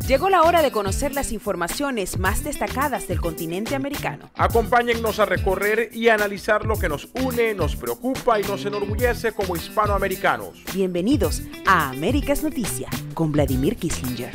Llegó la hora de conocer las informaciones más destacadas del continente americano. Acompáñennos a recorrer y analizar lo que nos une, nos preocupa y nos enorgullece como hispanoamericanos. Bienvenidos a Américas Noticia con Vladimir Kissinger.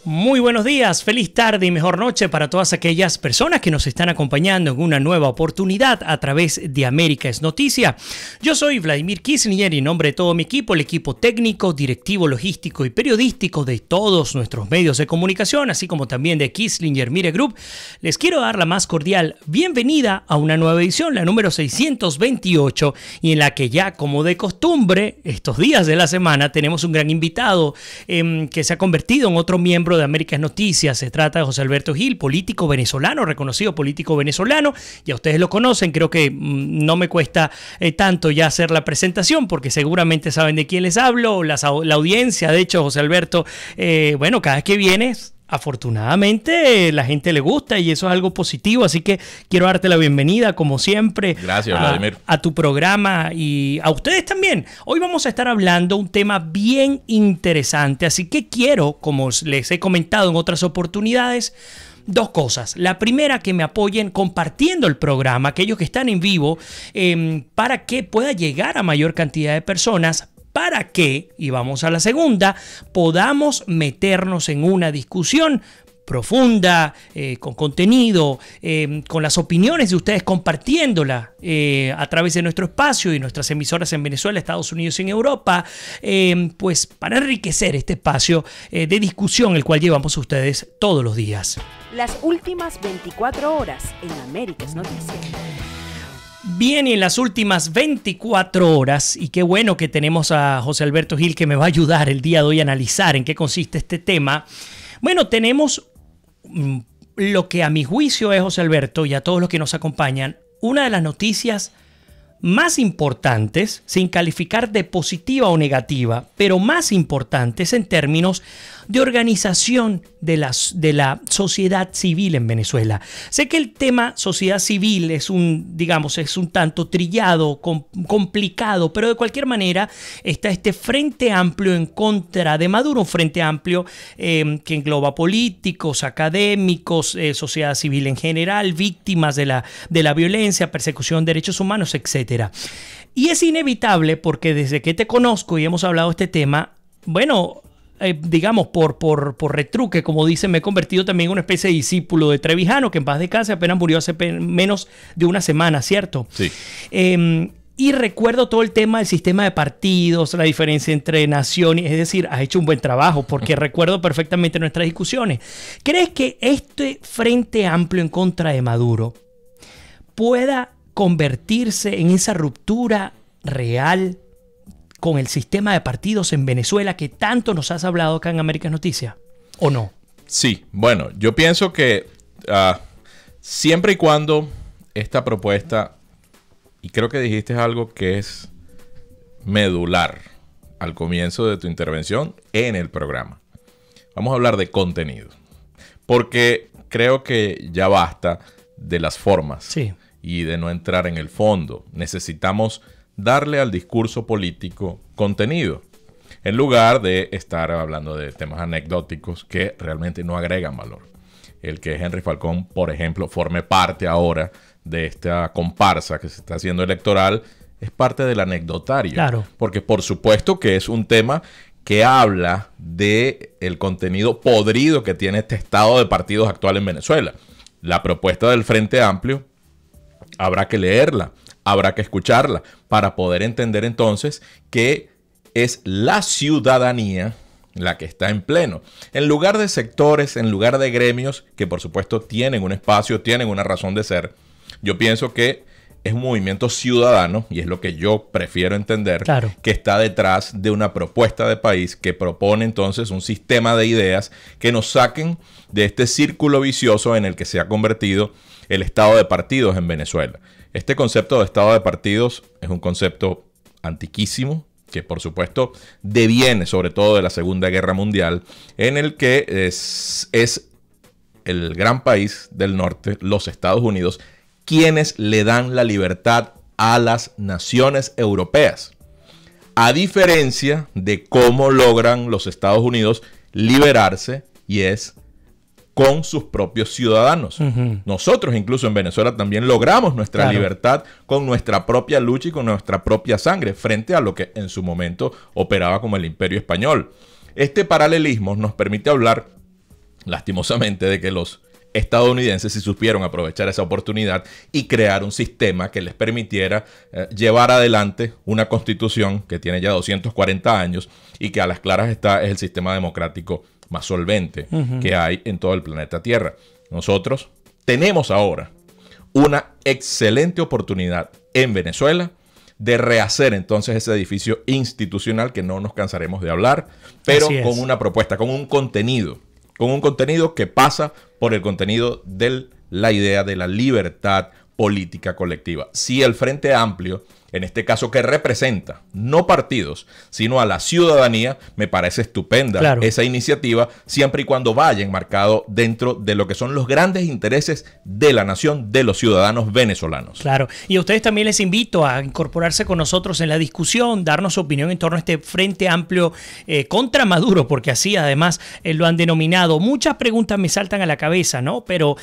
Muy buenos días, feliz tarde y mejor noche para todas aquellas personas que nos están acompañando en una nueva oportunidad a través de América es Noticia. Yo soy Vladimir Kissinger y en nombre de todo mi equipo, el equipo técnico, directivo, logístico y periodístico de todos nuestros medios de comunicación, así como también de Kissinger Media Group, les quiero dar la más cordial bienvenida a una nueva edición, la número 628, y en la que ya como de costumbre, estos días de la semana, tenemos un gran invitado que se ha convertido en otro miembro de Américas Noticias. Se trata de José Alberto Gil, político venezolano, reconocido político venezolano. Ya ustedes lo conocen, creo que no me cuesta tanto ya hacer la presentación porque seguramente saben de quién les hablo. La audiencia, de hecho, José Alberto, cada vez que vienes, afortunadamente la gente le gusta y eso es algo positivo, así que quiero darte la bienvenida como siempre. Gracias, Vladimir. A tu programa y a ustedes también. Hoy vamos a estar hablando un tema bien interesante, así que quiero, como les he comentado en otras oportunidades, dos cosas. La primera, que me apoyen compartiendo el programa, aquellos que están en vivo, para que pueda llegar a mayor cantidad de personas, para que, y vamos a la segunda, podamos meternos en una discusión profunda, con contenido, con las opiniones de ustedes compartiéndola a través de nuestro espacio y nuestras emisoras en Venezuela, Estados Unidos y en Europa, pues para enriquecer este espacio de discusión el cual llevamos a ustedes todos los días. Las últimas 24 horas en Américas Noticias. Bien, y en las últimas 24 horas, y qué bueno que tenemos a José Alberto Gil que me va a ayudar el día de hoy a analizar en qué consiste este tema. Bueno, tenemos lo que a mi juicio es, José Alberto, y a todos los que nos acompañan, una de las noticias más importantes, sin calificar de positiva o negativa, pero más importantes en términos de organización de la sociedad civil en Venezuela. Sé que el tema sociedad civil es un tanto trillado, complicado, pero de cualquier manera está este frente amplio en contra de Maduro, un frente amplio que engloba políticos, académicos, sociedad civil en general, víctimas de la violencia, persecución de derechos humanos, etc. Y es inevitable porque desde que te conozco y hemos hablado de este tema, bueno, por retruque, como dicen, me he convertido también en una especie de discípulo de Trevijano, que en paz descanse, apenas murió hace menos de una semana, ¿cierto? Sí. Y recuerdo todo el tema del sistema de partidos, la diferencia entre naciones, es decir, has hecho un buen trabajo porque recuerdo perfectamente nuestras discusiones. ¿Crees que este frente amplio en contra de Maduro pueda convertirse en esa ruptura real con el sistema de partidos en Venezuela que tanto nos has hablado acá en Américas Noticias, o no? Sí, bueno, yo pienso que siempre y cuando esta propuesta, y creo que dijiste algo que es medular al comienzo de tu intervención en el programa. Vamos a hablar de contenido, porque creo que ya basta de las formas. Sí. Y de no entrar en el fondo. Necesitamos darle al discurso político contenido, en lugar de estar hablando de temas anecdóticos que realmente no agregan valor. El que Henry Falcón, por ejemplo, forme parte ahora de esta comparsa que se está haciendo electoral, es parte del anecdotario. Claro. Porque por supuesto que es un tema que habla de el contenido podrido que tiene este estado de partidos actual en Venezuela. La propuesta del Frente Amplio habrá que leerla, habrá que escucharla para poder entender entonces que es la ciudadanía la que está en pleno. En lugar de sectores, en lugar de gremios que por supuesto tienen un espacio, tienen una razón de ser, yo pienso que es un movimiento ciudadano, y es lo que yo prefiero entender, claro, que está detrás de una propuesta de país que propone entonces un sistema de ideas que nos saquen de este círculo vicioso en el que se ha convertido el estado de partidos en Venezuela. Este concepto de estado de partidos es un concepto antiquísimo, que por supuesto deviene sobre todo de la Segunda Guerra Mundial, en el que es el gran país del norte, los Estados Unidos, quienes le dan la libertad a las naciones europeas. A diferencia de cómo logran los Estados Unidos liberarse y es con sus propios ciudadanos. Nosotros incluso en Venezuela también logramos nuestra libertad con nuestra propia lucha y con nuestra propia sangre frente a lo que en su momento operaba como el Imperio Español. Este paralelismo nos permite hablar, lastimosamente, de que los estadounidenses sí supieron aprovechar esa oportunidad y crear un sistema que les permitiera llevar adelante una constitución que tiene ya 240 años y que a las claras es el sistema democrático más solvente que hay en todo el planeta Tierra. Nosotros tenemos ahora una excelente oportunidad en Venezuela de rehacer entonces ese edificio institucional que no nos cansaremos de hablar, pero con una propuesta, con un contenido que pasa por el contenido de la idea de la libertad política colectiva. Si el Frente Amplio, en este caso que representa no partidos, sino a la ciudadanía, me parece estupenda esa iniciativa, siempre y cuando vaya enmarcado dentro de lo que son los grandes intereses de la nación, de los ciudadanos venezolanos. Claro, y a ustedes también les invito a incorporarse con nosotros en la discusión, darnos su opinión en torno a este Frente Amplio contra Maduro, porque así además lo han denominado. Muchas preguntas me saltan a la cabeza, ¿no? Pero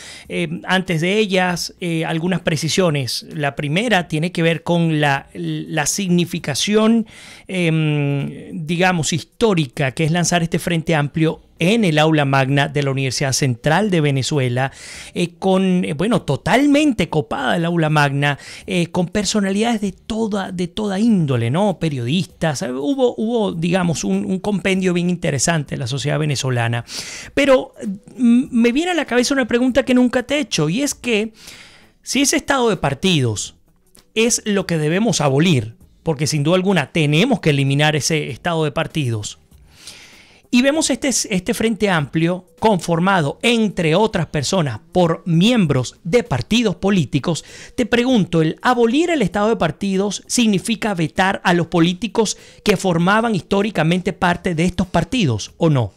antes de ellas, algunas precisiones. La primera tiene que ver con la significación, digamos, histórica que es lanzar este Frente Amplio en el aula magna de la Universidad Central de Venezuela, totalmente copada el aula magna, con personalidades de toda índole, ¿no? Periodistas, hubo digamos, un compendio bien interesante de la sociedad venezolana. Pero me viene a la cabeza una pregunta que nunca te he hecho, y es que si ese estado de partidos es lo que debemos abolir, porque sin duda alguna tenemos que eliminar ese estado de partidos, y vemos este Frente Amplio conformado, entre otras personas, por miembros de partidos políticos, te pregunto, ¿el abolir el estado de partidos significa vetar a los políticos que formaban históricamente parte de estos partidos o no?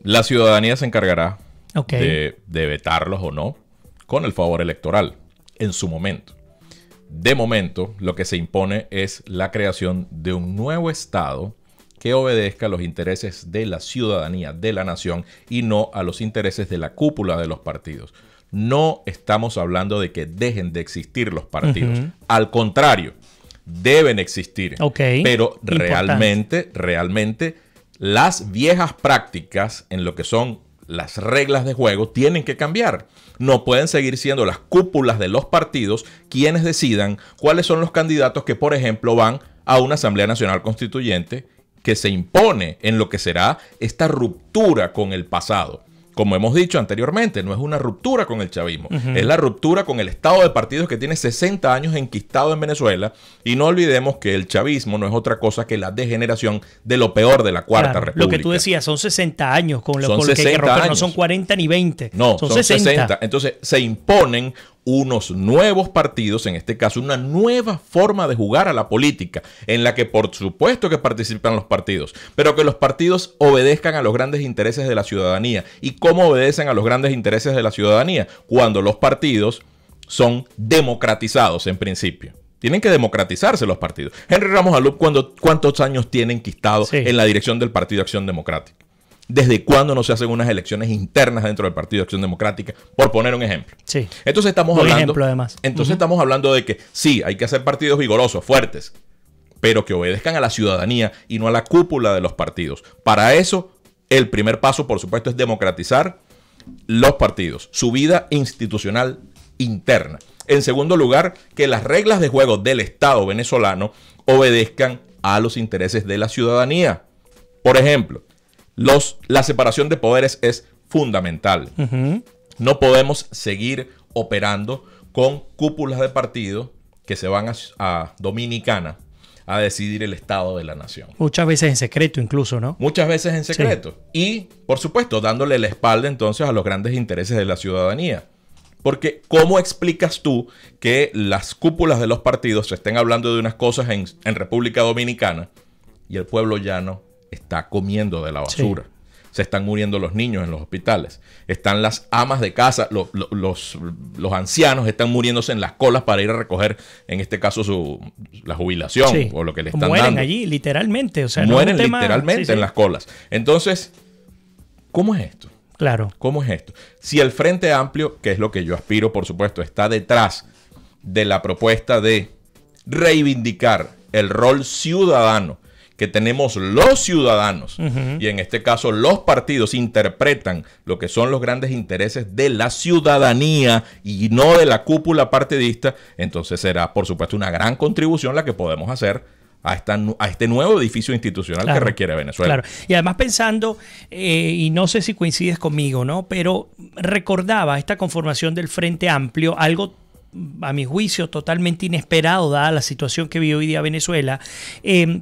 La ciudadanía se encargará de vetarlos o no con el favor electoral en su momento. De momento, lo que se impone es la creación de un nuevo Estado que obedezca a los intereses de la ciudadanía, de la nación, y no a los intereses de la cúpula de los partidos. No estamos hablando de que dejen de existir los partidos. Al contrario, deben existir. Pero realmente las viejas prácticas en lo que son las reglas de juego tienen que cambiar. No pueden seguir siendo las cúpulas de los partidos quienes decidan cuáles son los candidatos que, por ejemplo, van a una Asamblea Nacional Constituyente que se impone en lo que será esta ruptura con el pasado. Como hemos dicho anteriormente, no es una ruptura con el chavismo, es la ruptura con el estado de partidos que tiene 60 años enquistado en Venezuela, y no olvidemos que el chavismo no es otra cosa que la degeneración de lo peor de la Cuarta República. Lo que tú decías, son 60 años con lo que hay que romper, no son 40 ni 20. No, son 60. Entonces se imponen unos nuevos partidos, en este caso una nueva forma de jugar a la política, en la que por supuesto que participan los partidos, pero que los partidos obedezcan a los grandes intereses de la ciudadanía. ¿Y cómo obedecen a los grandes intereses de la ciudadanía? Cuando los partidos son democratizados en principio. Tienen que democratizarse los partidos. Henry Ramos Alup, ¿cuántos años tiene enquistado en la dirección del Partido de Acción Democrática? ¿Desde cuándo no se hacen unas elecciones internas dentro del Partido de Acción Democrática? Por poner un ejemplo. Sí. Entonces estamos hablando de que sí, hay que hacer partidos vigorosos, fuertes, pero que obedezcan a la ciudadanía y no a la cúpula de los partidos. Para eso, el primer paso, por supuesto, es democratizar los partidos, su vida institucional interna. En segundo lugar, que las reglas de juego del Estado venezolano obedezcan a los intereses de la ciudadanía. Por ejemplo, la separación de poderes es fundamental. No podemos seguir operando con cúpulas de partido que se van a Dominicana a decidir el estado de la nación. Muchas veces en secreto incluso, ¿no? Muchas veces en secreto. Sí. Y, por supuesto, dándole la espalda entonces a los grandes intereses de la ciudadanía. Porque, ¿cómo explicas tú que las cúpulas de los partidos se estén hablando de unas cosas en República Dominicana y el pueblo llano está comiendo de la basura? Sí. Se están muriendo los niños en los hospitales. Están las amas de casa, los ancianos están muriéndose en las colas para ir a recoger, en este caso, la jubilación, sí, o lo que le están mueren dando. Allí, literalmente. O sea, mueren literalmente en las colas. Entonces, ¿cómo es esto? Claro. ¿Cómo es esto? Si el Frente Amplio, que es lo que yo aspiro, por supuesto, está detrás de la propuesta de reivindicar el rol ciudadano que tenemos los ciudadanos, y en este caso los partidos interpretan lo que son los grandes intereses de la ciudadanía y no de la cúpula partidista, entonces será, por supuesto, una gran contribución la que podemos hacer a este nuevo edificio institucional, claro, que requiere Venezuela. Claro. Y además pensando, y no sé si coincides conmigo, ¿no? Pero recordaba esta conformación del Frente Amplio, algo a mi juicio totalmente inesperado dada la situación que vive hoy día Venezuela,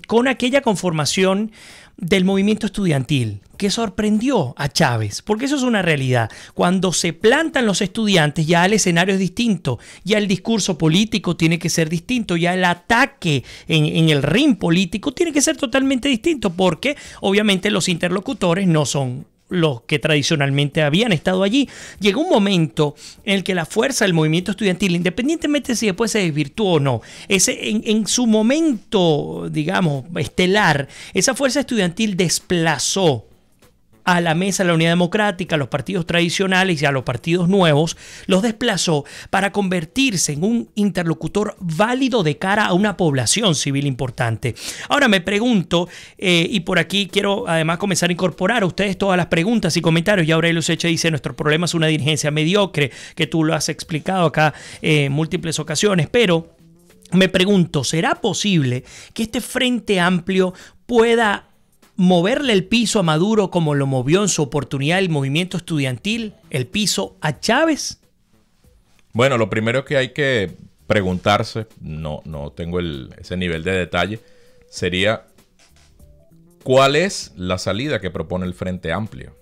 con aquella conformación del movimiento estudiantil que sorprendió a Chávez, porque eso es una realidad. Cuando se plantan los estudiantes, ya el escenario es distinto, ya el discurso político tiene que ser distinto, ya el ataque en el ring político tiene que ser totalmente distinto, porque obviamente los interlocutores no son los que tradicionalmente habían estado allí. Llegó un momento en el que la fuerza del movimiento estudiantil, independientemente si después se desvirtuó o no, en su momento, digamos, estelar, esa fuerza estudiantil desplazó a la mesa de la Unidad Democrática, a los partidos tradicionales y a los partidos nuevos, los desplazó para convertirse en un interlocutor válido de cara a una población civil importante. Ahora me pregunto, y por aquí quiero además comenzar a incorporar a ustedes todas las preguntas y comentarios. Ya Aurelio Seche dice, nuestro problema es una dirigencia mediocre, que tú lo has explicado acá en múltiples ocasiones, pero me pregunto, ¿será posible que este Frente Amplio pueda moverle el piso a Maduro como lo movió en su oportunidad el movimiento estudiantil, el piso a Chávez? Bueno, lo primero que hay que preguntarse, no tengo ese nivel de detalle, sería ¿cuál es la salida que propone el Frente Amplio?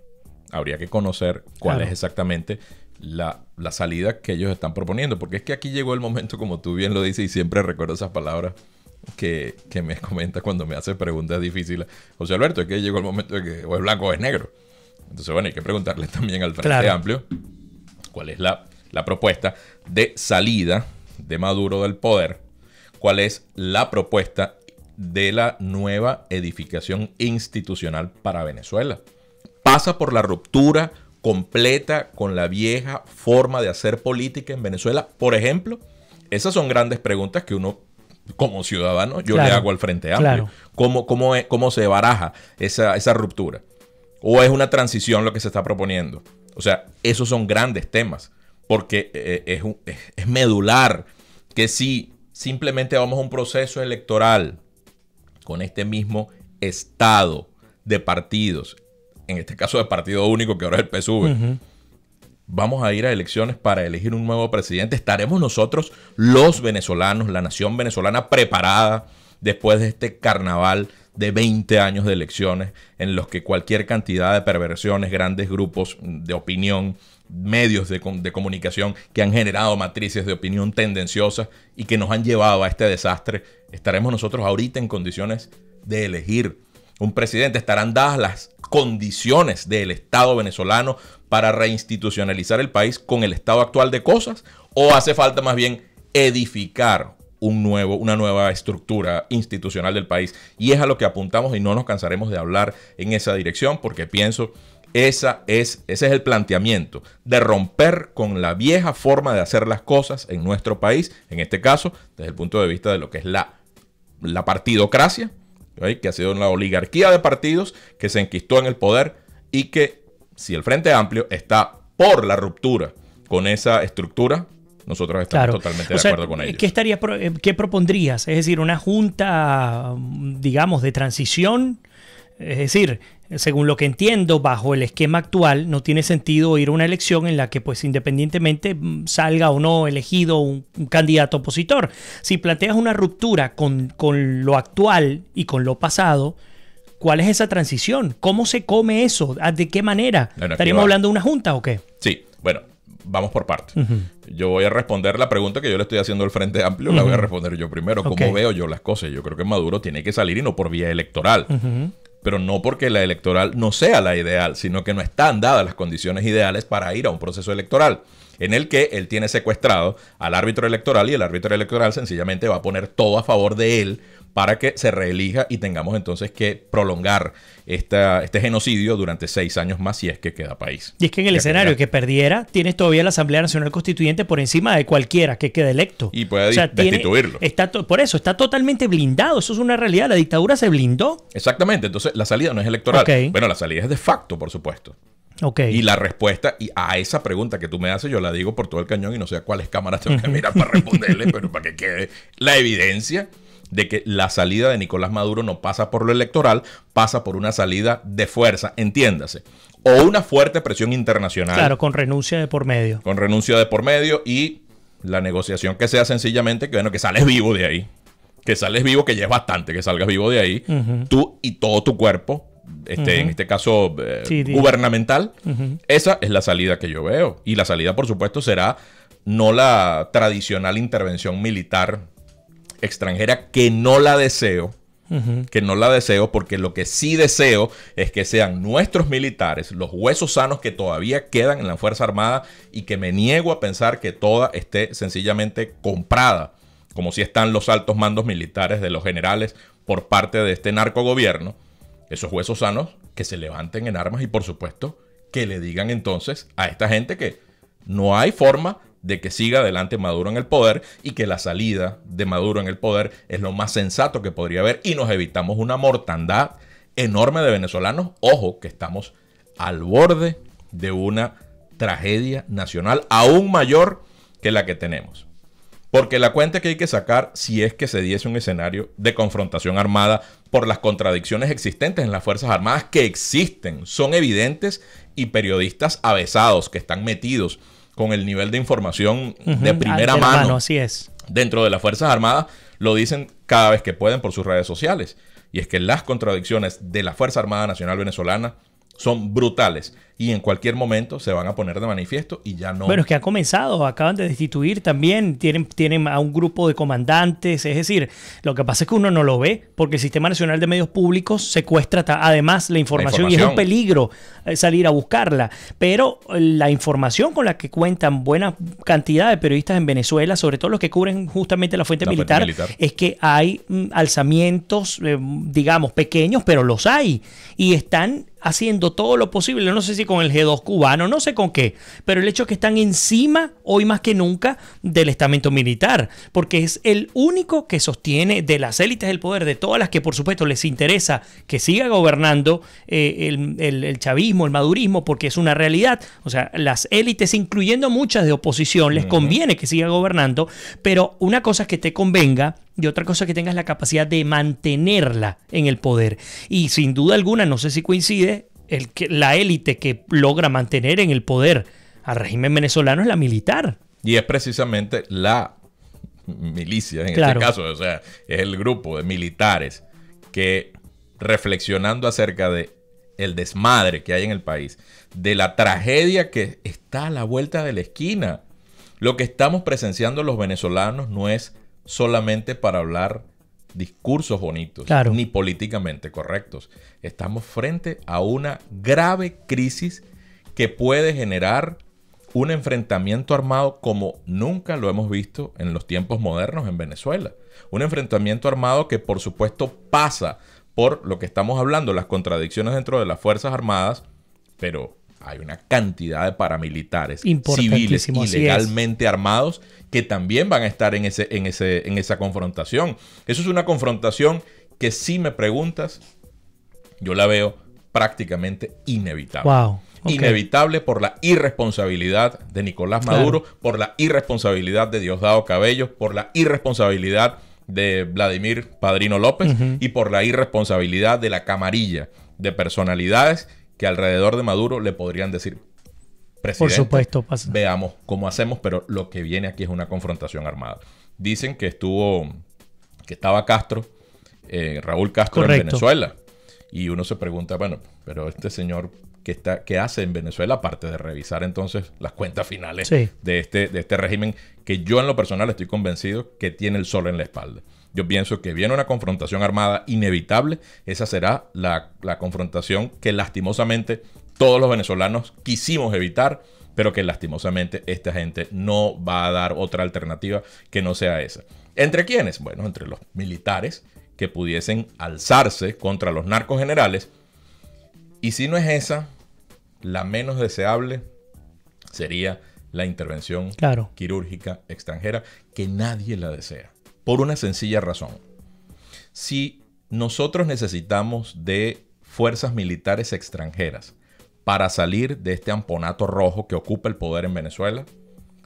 Habría que conocer cuál es exactamente la salida que ellos están proponiendo, porque es que aquí llegó el momento, como tú bien lo dices, y siempre recuerdo esas palabras que me comenta cuando me hace preguntas difíciles. José Alberto, es que llegó el momento de que o es blanco o es negro. Entonces, bueno, hay que preguntarle también al Frente Amplio cuál es la propuesta de salida de Maduro del poder, cuál es la propuesta de la nueva edificación institucional para Venezuela. Pasa por la ruptura completa con la vieja forma de hacer política en Venezuela, por ejemplo. Esas son grandes preguntas que uno, como ciudadano, yo le hago al Frente Amplio. ¿Cómo se baraja esa ruptura? ¿O es una transición lo que se está proponiendo? O sea, esos son grandes temas, porque es medular que si simplemente vamos a un proceso electoral con este mismo estado de partidos, en este caso de partido único, que ahora es el PSUV, vamos a ir a elecciones para elegir un nuevo presidente. ¿Estaremos nosotros, los venezolanos, la nación venezolana, preparada después de este carnaval de 20 años de elecciones en los que cualquier cantidad de perversiones, grandes grupos de opinión, medios de comunicación que han generado matrices de opinión tendenciosas y que nos han llevado a este desastre? ¿Estaremos nosotros ahorita en condiciones de elegir un presidente? ¿Estarán dadas las condiciones del Estado venezolano para reinstitucionalizar el país con el estado actual de cosas? ¿O hace falta más bien edificar una nueva estructura institucional del país? Y es a lo que apuntamos y no nos cansaremos de hablar en esa dirección, porque pienso ese es el planteamiento de romper con la vieja forma de hacer las cosas en nuestro país, en este caso desde el punto de vista de lo que es la partidocracia, ¿sí? Que ha sido una oligarquía de partidos que se enquistó en el poder, y que si el Frente Amplio está por la ruptura con esa estructura, nosotros estamos totalmente de acuerdo con ellos. ¿Qué propondrías? Es decir, una junta, digamos, de transición. Es decir, según lo que entiendo, bajo el esquema actual, no tiene sentido ir a una elección en la que, pues, independientemente salga o no elegido un candidato opositor. Si planteas una ruptura con lo actual y con lo pasado, ¿cuál es esa transición? ¿Cómo se come eso? ¿De qué manera? Bueno, ¿estaríamos hablando de una junta o qué? Sí, bueno, vamos por partes. Yo voy a responder la pregunta que yo le estoy haciendo al Frente Amplio, la voy a responder yo primero. ¿Cómo veo yo las cosas? Yo creo que Maduro tiene que salir, y no por vía electoral. pero no porque la electoral no sea la ideal, sino que no están dadas las condiciones ideales para ir a un proceso electoral en el que él tiene secuestrado al árbitro electoral y el árbitro electoral sencillamente va a poner todo a favor de él para que se reelija y tengamos entonces que prolongar este genocidio durante 6 años más si es que queda país. Y es que en el escenario que perdiera, tienes todavía la Asamblea Nacional Constituyente por encima de cualquiera que quede electo. Y puede destituirlo. Por eso, está totalmente blindado. Eso es una realidad. La dictadura se blindó. Exactamente. Entonces, la salida no es electoral. Okay. Bueno, la salida es de facto, por supuesto. Okay. Y la respuesta y a esa pregunta que tú me haces, yo la digo por todo el cañón y no sé a cuáles cámaras tengo que mirar para responderle, pero para que quede la evidencia de que la salida de Nicolás Maduro no pasa por lo electoral, pasa por una salida de fuerza, entiéndase, o una fuerte presión internacional. Claro, con renuncia de por medio. Con renuncia de por medio y la negociación que sea sencillamente que, bueno, que sales vivo de ahí. Que sales vivo, que ya es bastante que salgas vivo de ahí, tú y todo tu cuerpo, en este caso gubernamental. Esa es la salida que yo veo. Y la salida, por supuesto, será no la tradicional intervención militar extranjera, que no la deseo, porque lo que sí deseo es que sean nuestros militares, los huesos sanos que todavía quedan en la Fuerza Armada, y que me niego a pensar que toda esté sencillamente comprada, como si están los altos mandos militares de los generales por parte de este narcogobierno. Esos huesos sanos que se levanten en armas y, por supuesto, que le digan entonces a esta gente que no hay forma de que siga adelante Maduro en el poder y que la salida de Maduro en el poder es lo más sensato que podría haber y nos evitamos una mortandad enorme de venezolanos. Ojo, que estamos al borde de una tragedia nacional aún mayor que la que tenemos. Porque la cuenta que hay que sacar, si es que se diese un escenario de confrontación armada por las contradicciones existentes en las Fuerzas Armadas, que existen, son evidentes, y periodistas avesados que están metidos con el nivel de información de primera mano, así es, dentro de las Fuerzas Armadas, lo dicen cada vez que pueden por sus redes sociales. Y es que las contradicciones de la Fuerza Armada Nacional Venezolana son brutales y en cualquier momento se van a poner de manifiesto y ya no... Bueno, es que han comenzado, acaban de destituir también, tienen a un grupo de comandantes, es decir, lo que pasa es que uno no lo ve porque el Sistema Nacional de Medios Públicos secuestra además la información y es un peligro salir a buscarla, pero la información con la que cuentan buena cantidad de periodistas en Venezuela, sobre todo los que cubren justamente la fuente militar, es que hay alzamientos, digamos, pequeños, pero los hay y están haciendo todo lo posible, no sé si con el G2 cubano, no sé con qué, pero el hecho es que están encima, hoy más que nunca, del estamento militar, porque es el único que sostiene de las élites del poder, de todas las que por supuesto les interesa que siga gobernando el chavismo, el madurismo, porque es una realidad. O sea, las élites, incluyendo muchas de oposición, les conviene que siga gobernando, pero una cosa es que te convenga y otra cosa es que tengas la capacidad de mantenerla en el poder. Y sin duda alguna, no sé si coincide, la élite que logra mantener en el poder al régimen venezolano es la militar. Y es precisamente la milicia, en este caso, o sea, es el grupo de militares que, reflexionando acerca de el desmadre que hay en el país, de la tragedia que está a la vuelta de la esquina, lo que estamos presenciando los venezolanos no es solamente para hablar discursos bonitos, ni políticamente correctos. Estamos frente a una grave crisis que puede generar un enfrentamiento armado como nunca lo hemos visto en los tiempos modernos en Venezuela. Un enfrentamiento armado que, por supuesto, pasa por lo que estamos hablando, las contradicciones dentro de las Fuerzas Armadas, pero hay una cantidad de paramilitares civiles ilegalmente armados que también van a estar en esa confrontación. Eso es una confrontación que, si me preguntas, yo la veo prácticamente inevitable. Inevitable por la irresponsabilidad de Nicolás Maduro, por la irresponsabilidad de Diosdado Cabello, por la irresponsabilidad de Vladimir Padrino López y por la irresponsabilidad de la camarilla de personalidades que alrededor de Maduro le podrían decir: presidente, por supuesto, veamos cómo hacemos, pero lo que viene aquí es una confrontación armada. Dicen que estaba Castro, Raúl Castro, en Venezuela. Y uno se pregunta, bueno, pero este señor, que hace en Venezuela, aparte de revisar entonces las cuentas finales Sí. de este régimen, que yo en lo personal estoy convencido que tiene el sol en la espalda. Yo pienso que viene una confrontación armada inevitable. Esa será la confrontación que lastimosamente todos los venezolanos quisimos evitar, pero que lastimosamente esta gente no va a dar otra alternativa que no sea esa. ¿Entre quiénes? Bueno, entre los militares que pudiesen alzarse contra los narcogenerales. Y si no es esa, la menos deseable sería la intervención quirúrgica extranjera, que nadie la desea. Por una sencilla razón. Si nosotros necesitamos de fuerzas militares extranjeras para salir de este amponato rojo que ocupa el poder en Venezuela,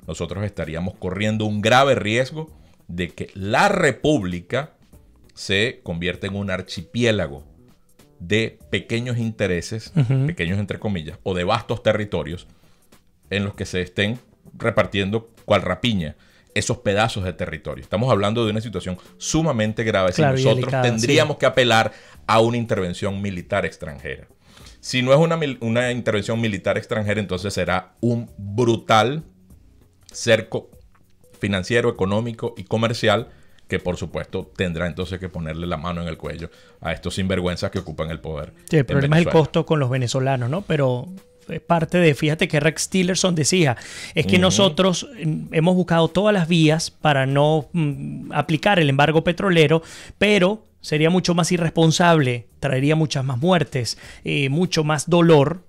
nosotros estaríamos corriendo un grave riesgo de que la República se convierta en un archipiélago de pequeños intereses, pequeños entre comillas, o de vastos territorios en los que se estén repartiendo cual rapiña esos pedazos de territorio. Estamos hablando de una situación sumamente grave. Claro, si nosotros delicada, tendríamos que apelar a una intervención militar extranjera. Si no es una intervención militar extranjera, entonces será un brutal cerco financiero, económico y comercial que, por supuesto, tendrá entonces que ponerle la mano en el cuello a estos sinvergüenzas que ocupan el poder. Sí, el problema es el costo con los venezolanos, ¿no? Pero es parte de, fíjate que Rex Tillerson decía, es que nosotros hemos buscado todas las vías para no aplicar el embargo petrolero, pero sería mucho más irresponsable, traería muchas más muertes, mucho más dolor,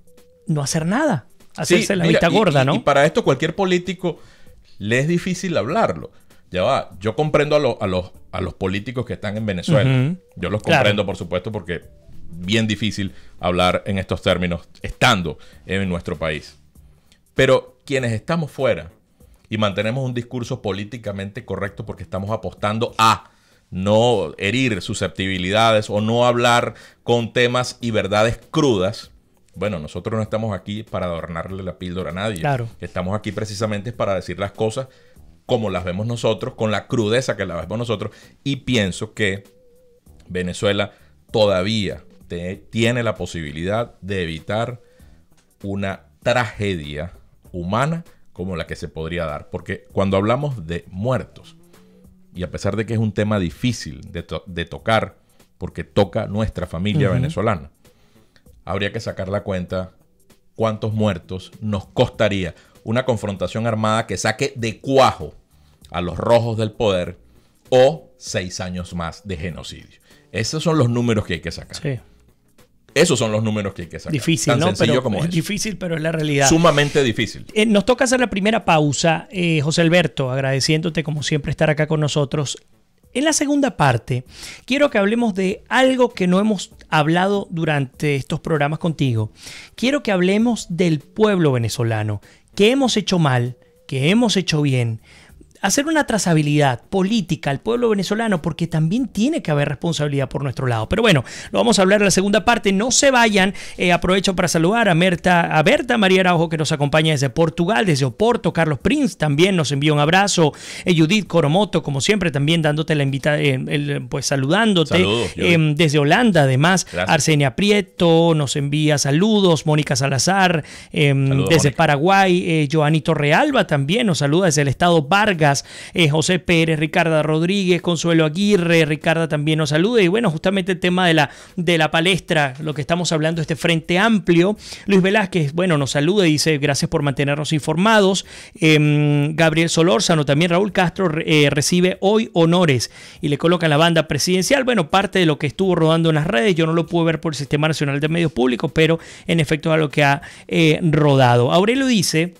no hacer nada, hacerse la vista gorda, ¿no? Y para esto cualquier político le es difícil hablarlo. Ya va, yo comprendo a los políticos que están en Venezuela. Yo los comprendo, por supuesto, porque bien difícil hablar en estos términos estando en nuestro país. Pero quienes estamos fuera y mantenemos un discurso políticamente correcto porque estamos apostando a no herir susceptibilidades o no hablar con temas y verdades crudas, bueno, nosotros no estamos aquí para adornarle la píldora a nadie. Claro. Estamos aquí precisamente para decir las cosas como las vemos nosotros, con la crudeza que las vemos nosotros, y pienso que Venezuela todavía tiene la posibilidad de evitar una tragedia humana como la que se podría dar. Porque cuando hablamos de muertos, y a pesar de que es un tema difícil de tocar, porque toca nuestra familia venezolana, habría que sacar la cuenta cuántos muertos nos costaría una confrontación armada que saque de cuajo a los rojos del poder o 6 años más de genocidio. Esos son los números que hay que sacar. Sí. Esos son los números que hay que sacar. Difícil, tan ¿no? sencillo Pero como es eso. difícil, pero es la realidad. Sumamente difícil. Nos toca hacer la primera pausa. José Alberto, agradeciéndote como siempre estar acá con nosotros. En la segunda parte, quiero que hablemos de algo que no hemos hablado durante estos programas contigo. Quiero que hablemos del pueblo venezolano. ¿Qué hemos hecho mal? ¿Qué hemos hecho bien? Hacer una trazabilidad política al pueblo venezolano, porque también tiene que haber responsabilidad por nuestro lado. Pero bueno, lo vamos a hablar en la segunda parte. No se vayan. Aprovecho para saludar a Berta María Araujo, que nos acompaña desde Portugal, desde Oporto. Carlos Prince también nos envía un abrazo. Judith Coromoto, como siempre, también dándote la invitación, pues saludándote. Saludos, desde Holanda, además. Gracias. Arcenia Prieto nos envía saludos. Mónica Salazar, Saludos, desde Mónica. Paraguay. Joanito Realba también nos saluda desde el estado Vargas. José Pérez, Ricarda Rodríguez, Consuelo Aguirre, Ricarda también nos saluda. Y bueno, justamente el tema de la palestra, lo que estamos hablando, este Frente Amplio. Luis Velázquez, bueno, nos saluda y dice gracias por mantenernos informados. Gabriel Solórzano, también Raúl Castro recibe hoy honores y le colocan la banda presidencial. Bueno, parte de lo que estuvo rodando en las redes, yo no lo pude ver por el Sistema Nacional de Medios Públicos, pero en efecto es lo que ha rodado. Aurelio dice: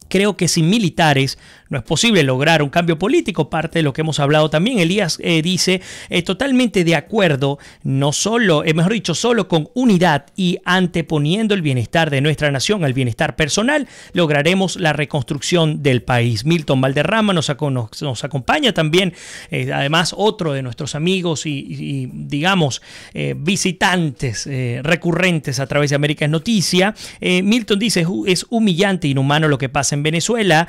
creo que sin militares no es posible lograr un cambio político, parte de lo que hemos hablado también. Elías dice, totalmente de acuerdo, no solo, mejor dicho, solo con unidad y anteponiendo el bienestar de nuestra nación al bienestar personal, lograremos la reconstrucción del país. Milton Valderrama nos acompaña también, además otro de nuestros amigos y digamos, visitantes recurrentes a través de América es Noticia. Milton dice, es humillante e inhumano lo que pasa en Venezuela.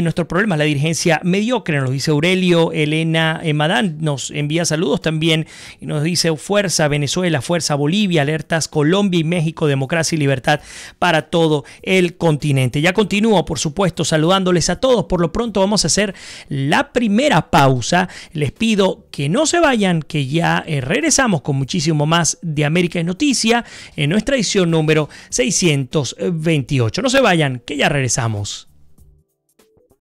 Nuestro problema es la dirigencia mediocre, nos lo dice Aurelio. Elena Madán nos envía saludos también y nos dice: fuerza Venezuela, fuerza Bolivia, alertas Colombia y México, democracia y libertad para todo el continente. Ya continúo, por supuesto, saludándoles a todos. Por lo pronto vamos a hacer la primera pausa. Les pido que no se vayan, que ya regresamos con muchísimo más de América es Noticia en nuestra edición número 628. No se vayan, que ya regresamos.